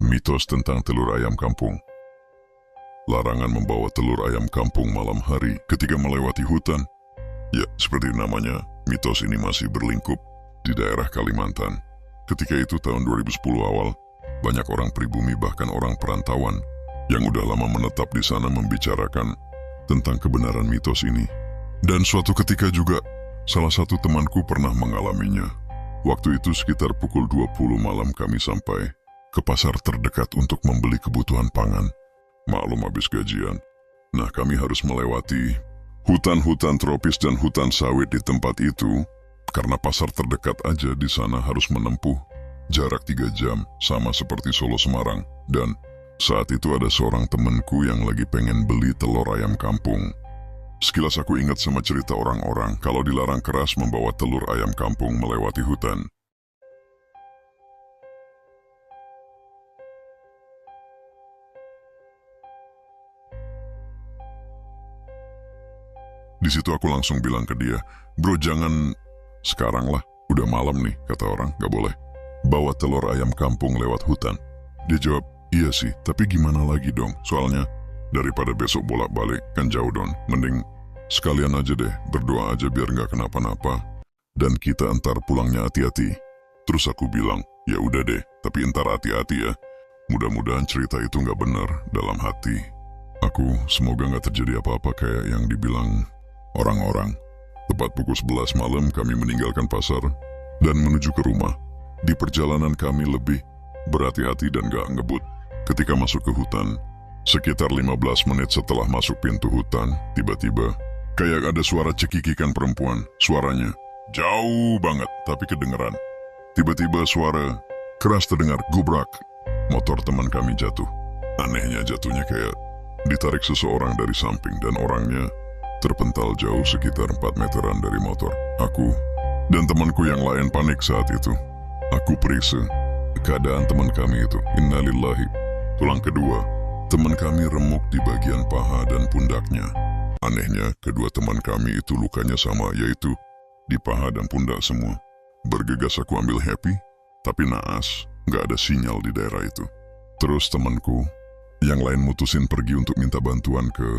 Mitos tentang telur ayam kampung. Larangan membawa telur ayam kampung malam hari ketika melewati hutan. Ya, seperti namanya, mitos ini masih berlingkup di daerah Kalimantan. Ketika itu tahun 2010 awal, banyak orang pribumi bahkan orang perantauan yang udah lama menetap di sana membicarakan tentang kebenaran mitos ini. Dan suatu ketika juga, salah satu temanku pernah mengalaminya. Waktu itu sekitar pukul 20 malam kami sampai ke pasar terdekat untuk membeli kebutuhan pangan. Maklum habis gajian. Nah, kami harus melewati hutan-hutan tropis dan hutan sawit di tempat itu. Karena pasar terdekat aja di sana harus menempuh jarak 3 jam, sama seperti Solo Semarang. Dan saat itu ada seorang temanku yang lagi pengen beli telur ayam kampung. Sekilas aku ingat sama cerita orang-orang kalau dilarang keras membawa telur ayam kampung melewati hutan. Di situ aku langsung bilang ke dia, "Bro, jangan sekarang lah, udah malam nih," kata orang, "gak boleh bawa telur ayam kampung lewat hutan." Dia jawab, "Iya sih, tapi gimana lagi dong, soalnya daripada besok bolak-balik kan jauh dong, mending sekalian aja deh, berdoa aja biar gak kenapa-napa, dan kita entar pulangnya hati-hati." Terus aku bilang, "Ya udah deh, tapi entar hati-hati ya, mudah-mudahan cerita itu gak benar." Dalam hati aku, semoga gak terjadi apa-apa kayak yang dibilang orang-orang. Tepat pukul 11 malam kami meninggalkan pasar dan menuju ke rumah. Di perjalanan kami lebih berhati-hati dan gak ngebut. Ketika masuk ke hutan, sekitar 15 menit setelah masuk pintu hutan, tiba-tiba kayak ada suara cekikikan perempuan. Suaranya jauh banget tapi kedengeran. Tiba-tiba suara keras terdengar, gubrak. Motor teman kami jatuh. Anehnya jatuhnya kayak ditarik seseorang dari samping dan orangnya terpental jauh sekitar 4 meteran dari motor. Aku dan temanku yang lain panik saat itu. Aku periksa keadaan teman kami itu. Innalillahi. Tulang kedua teman kami remuk di bagian paha dan pundaknya. Anehnya, kedua teman kami itu lukanya sama, yaitu di paha dan pundak semua. Bergegas aku ambil Happy, tapi naas, gak ada sinyal di daerah itu. Terus temanku yang lain mutusin pergi untuk minta bantuan ke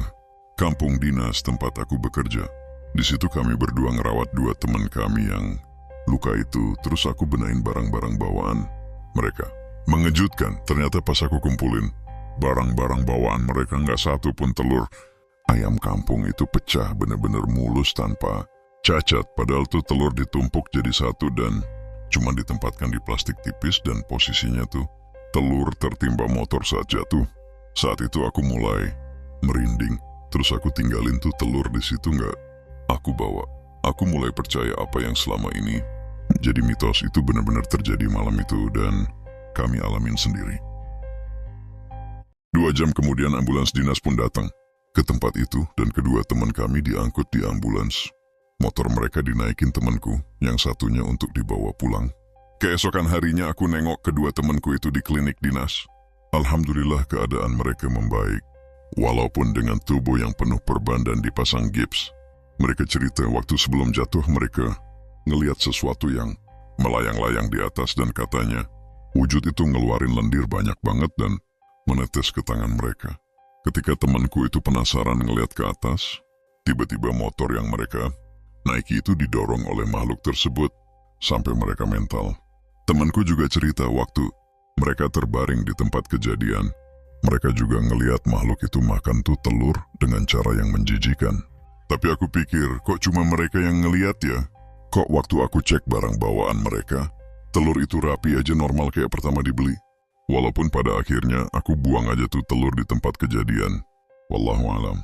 kampung dinas tempat aku bekerja. Di situ kami berdua ngerawat 2 teman kami yang luka itu, terus aku benahin barang-barang bawaan mereka. Mengejutkan, ternyata pas aku kumpulin barang-barang bawaan mereka, nggak satu pun telur ayam kampung itu pecah, bener-bener mulus tanpa cacat. Padahal tuh telur ditumpuk jadi satu dan cuma ditempatkan di plastik tipis dan posisinya tuh telur tertimpa motor saat jatuh. Saat itu aku mulai merinding. Terus aku tinggalin tuh telur di situ, nggak aku bawa. Aku mulai percaya apa yang selama ini jadi mitos itu benar-benar terjadi malam itu dan kami alamin sendiri. 2 jam kemudian ambulans dinas pun datang ke tempat itu dan kedua teman kami diangkut di ambulans. Motor mereka dinaikin temanku, yang satunya untuk dibawa pulang. Keesokan harinya aku nengok kedua temanku itu di klinik dinas. Alhamdulillah keadaan mereka membaik. Walaupun dengan tubuh yang penuh perban dan dipasang gips. Mereka cerita waktu sebelum jatuh mereka ngelihat sesuatu yang melayang-layang di atas dan katanya wujud itu ngeluarin lendir banyak banget dan menetes ke tangan mereka. Ketika temanku itu penasaran ngelihat ke atas, tiba-tiba motor yang mereka naiki itu didorong oleh makhluk tersebut sampai mereka mental. Temanku juga cerita waktu mereka terbaring di tempat kejadian, mereka juga ngelihat makhluk itu makan tuh telur dengan cara yang menjijikan. Tapi aku pikir, kok cuma mereka yang ngelihat ya? Kok waktu aku cek barang bawaan mereka, telur itu rapi aja normal kayak pertama dibeli. Walaupun pada akhirnya aku buang aja tuh telur di tempat kejadian. Wallahu alam.